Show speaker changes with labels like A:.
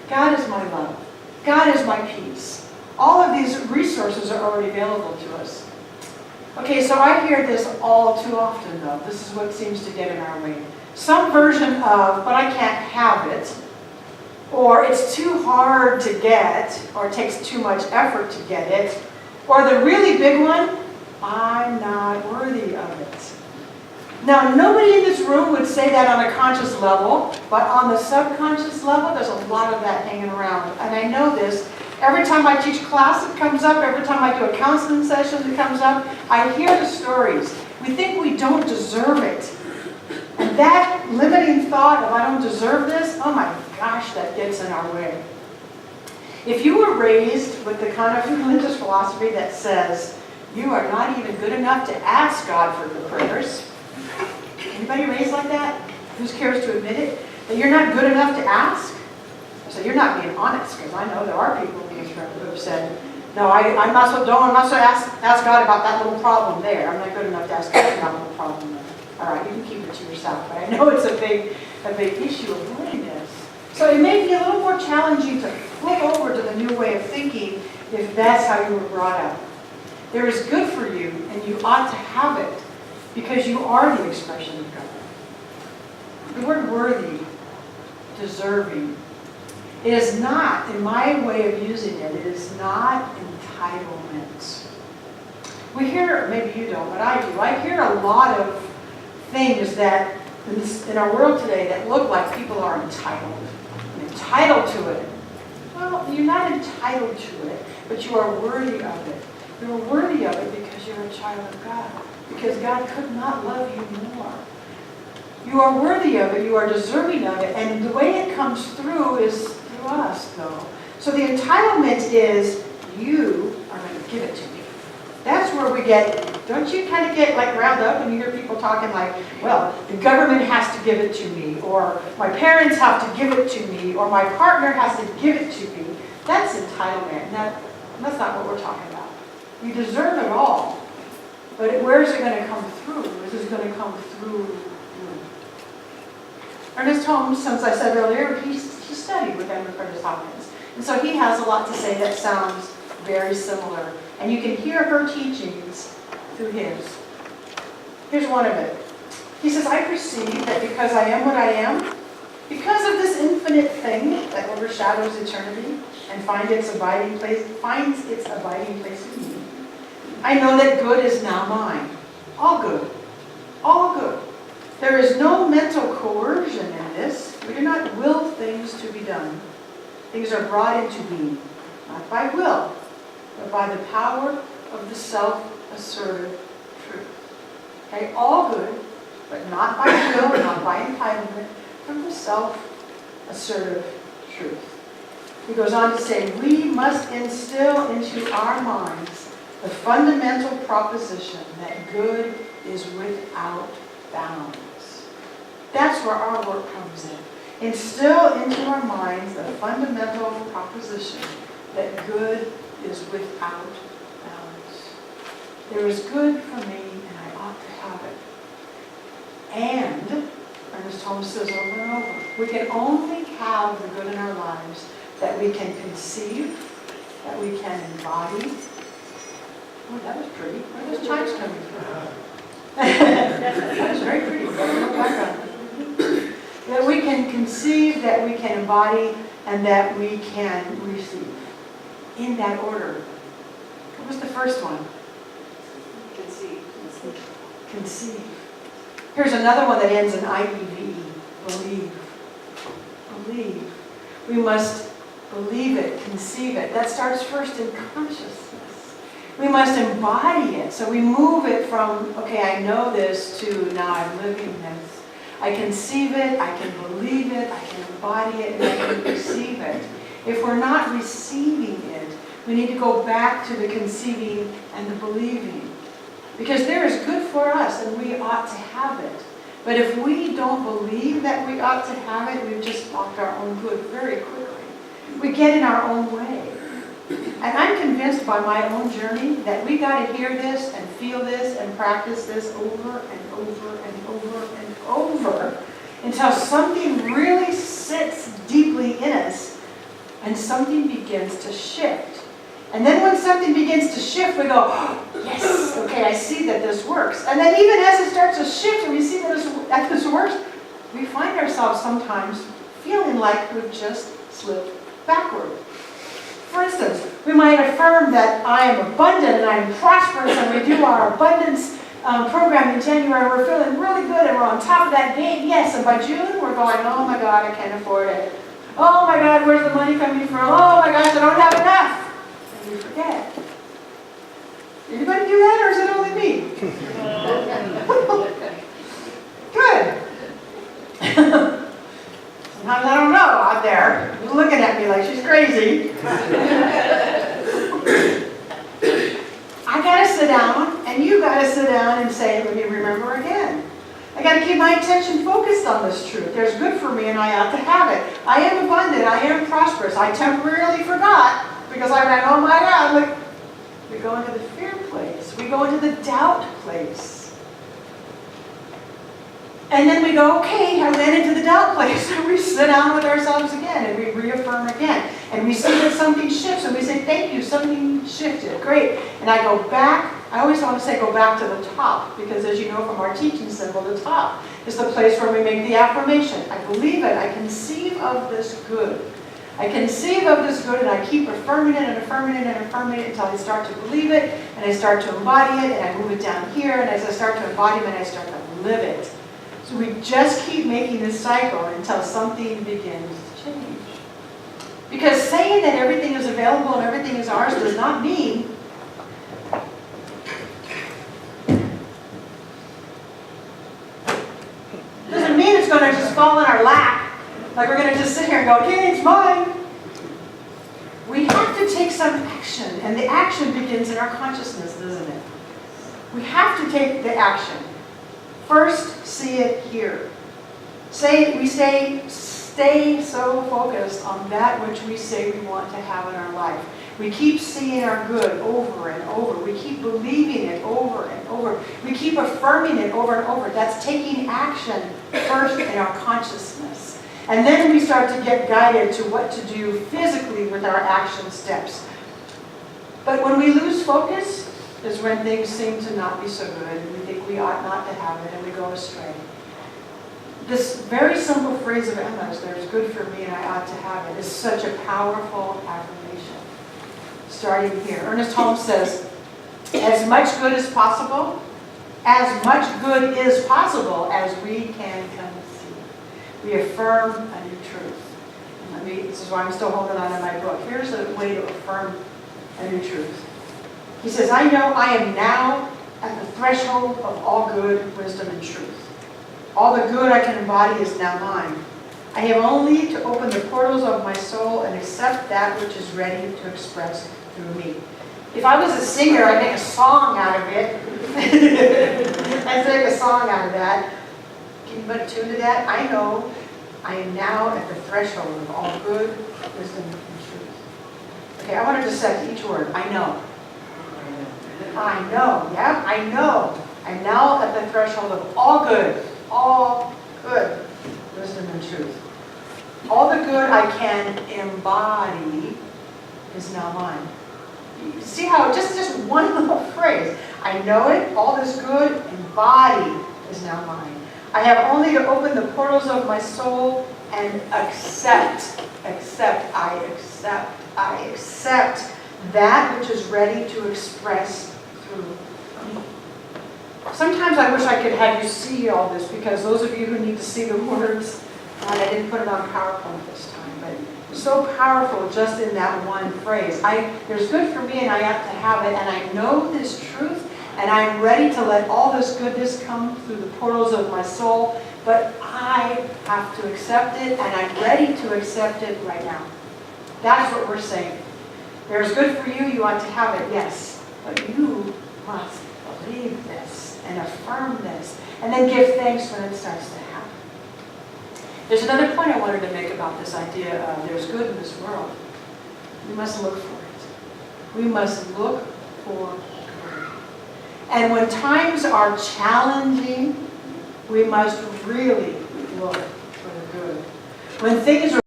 A: God is my love. God is my peace. All of these resources are already available to us. Okay, so I hear this all too often, though. This is what seems to get in our way. Some version of, but I can't have it, or it's too hard to get, or it takes too much effort to get it, or the really big one, I'm not worthy of it. Now, nobody in this room would say that on a conscious level, but on the subconscious level, there's a lot of that hanging around. And I know this. Every time I teach class, it comes up. Every time I do a counseling session, it comes up. I hear the stories. We think we don't deserve it. And that limiting thought of I don't deserve this, oh my gosh, that gets in our way. If you were raised with the kind of religious philosophy that says you are not even good enough to ask God for your prayers, anybody raised like that? Who cares to admit it? That you're not good enough to ask? So you're not being honest, because I know there are people in this room who have said, no, I'm not supposed to ask God about that little problem there. I'm not good enough to ask God about that little problem there. All right, you can keep it to yourself, but I know it's a big issue of willingness. So it may be a little more challenging to flip over to the new way of thinking if that's how you were brought up. There is good for you, and you ought to have it, because you are the expression of God. The word worthy, deserving, it is not, in my way of using it, it is not entitlement. We hear, maybe you don't, but I do. I hear a lot of things that in our world today that look like people are entitled. Entitled to it. Well, you're not entitled to it, but you are worthy of it. You're worthy of it because you're a child of God. Because God could not love you more. You are worthy of it. You are deserving of it. And the way it comes through is through us, though. So the entitlement is, you are going to give it to me. That's where we get, don't you kind of get like round up when you hear people talking like, well, the government has to give it to me, or my parents have to give it to me, or my partner has to give it to me. That's entitlement. That's not what we're talking about. You deserve it all. But where is it going to come through? This is going to come through you. Ernest Holmes, since I said earlier, he studied with Edmund Curtis Hopkins. And so he has a lot to say that sounds very similar. And you can hear her teachings through his. Here's one of it. He says, I perceive that because I am what I am, because of this infinite thing that overshadows eternity and finds its abiding place in me, I know that good is now mine. All good. All good. There is no mental coercion in this. We do not will things to be done. Things are brought into being, not by will, but by the power of the self-assertive truth. Okay, all good, but not by will, not by entitlement, from the self-assertive truth. He goes on to say, we must instill into our minds the fundamental proposition that good is without bounds. That's where our work comes in. Instill into our minds the fundamental proposition that good is without bounds. There is good for me, and I ought to have it. And, Ernest Holmes says over and over, we can only have the good in our lives that we can conceive, that we can embody. Oh, that was pretty. Where are those chimes coming from? That was very pretty. That we can conceive, that we can embody, and that we can receive. In that order. What was the first one?
B: Conceive.
A: Conceive. Here's another one that ends in IEV. Believe. Believe. We must believe it, conceive it. That starts first in consciousness. We must embody it. So we move it from, okay, I know this, to now I'm living this. I conceive it, I can believe it, I can embody it, and I can receive it. If we're not receiving it, we need to go back to the conceiving and the believing. Because there is good for us, and we ought to have it. But if we don't believe that we ought to have it, we've just blocked our own good very quickly. We get in our own way. And I'm convinced by my own journey that we got to hear this and feel this and practice this over and over and over and over until something really sits deeply in us and something begins to shift. And then when something begins to shift, we go, oh, yes, okay, I see that this works. And then even as it starts to shift and we see that this works, we find ourselves sometimes feeling like we've just slipped backward. For instance, we might affirm that I am abundant and I am prosperous, and we do our abundance program in January. We're feeling really good and we're on top of that game, yes. And by June, we're going, oh my God, I can't afford it. Oh my God, where's the money coming from? Oh my gosh, I don't have enough. And we forget. Anybody do that, or is it only me? Good. Sometimes I don't know out there. You're looking at me like she's crazy. I gotta sit down, and you gotta sit down and say, let me remember again. I gotta keep my attention focused on this truth. There's good for me, and I ought to have it. I am abundant. I am prosperous. I temporarily forgot because I went, oh my God, look. We go into the fear place. We go into the doubt place. And then we go, okay, I went into the doubt place. And we sit down with ourselves again and we reaffirm again. And we see that something shifts and we say, thank you, something shifted. Great. And I go back. I always want to say go back to the top, because as you know from our teaching symbol, the top is the place where we make the affirmation. I believe it. I conceive of this good. I conceive of this good, and I keep affirming it and affirming it and affirming it until I start to believe it, and I start to embody it, and I move it down here, and as I start to embody it, I start to live it. So we just keep making this cycle until something begins to change. Because saying that everything is available and everything is ours does not mean it's going to just fall in our lap. Like we're going to just sit here and go, okay, it's mine. We have to take some action, and the action begins in our consciousness, doesn't it? We have to take the action. First, see it here. We stay so focused on that which we say we want to have in our life. We keep seeing our good over and over. We keep believing it over and over. We keep affirming it over and over. That's taking action first in our consciousness. And then we start to get guided to what to do physically with our action steps. But when we lose focus is when things seem to not be so good, and we think we ought not to have it, and we go astray. This very simple phrase of Emma's, there's good for me and I ought to have it, is such a powerful affirmation. Starting here. Ernest Holmes says, as much good as possible, as much good is possible as we can conceive. We affirm a new truth. This is why I'm still holding on to my book. Here's a way to affirm a new truth. He says, I know I am now at the threshold of all good, wisdom, and truth. All the good I can embody is now mine. I have only to open the portals of my soul and accept that which is ready to express through me. If I was a singer, I'd make a song out of it. I'd make a song out of that. Can you put a tune to that? I know I am now at the threshold of all good, wisdom, and truth. Okay, I want to just set each word. I know. I know. Yeah, I know. I'm now at the threshold of all good, wisdom, and truth. All the good I can embody is now mine. You see how, just one little phrase. I know it, all this good, embody is now mine. I have only to open the portals of my soul and accept that which is ready to express through me. Sometimes I wish I could have you see all this, because those of you who need to see the words, I didn't put it on PowerPoint this time, but it's so powerful just in that one phrase. There's good for me and I ought to have it, and I know this truth, and I'm ready to let all this goodness come through the portals of my soul, but I have to accept it, and I'm ready to accept it right now. That's what we're saying. There's good for you, you ought to have it, yes, but you must believe this and affirm this, and then give thanks when it starts to happen. There's another point I wanted to make about this idea of there's good in this world. We must look for it. We must look for good. And when times are challenging, we must really look for the good. When things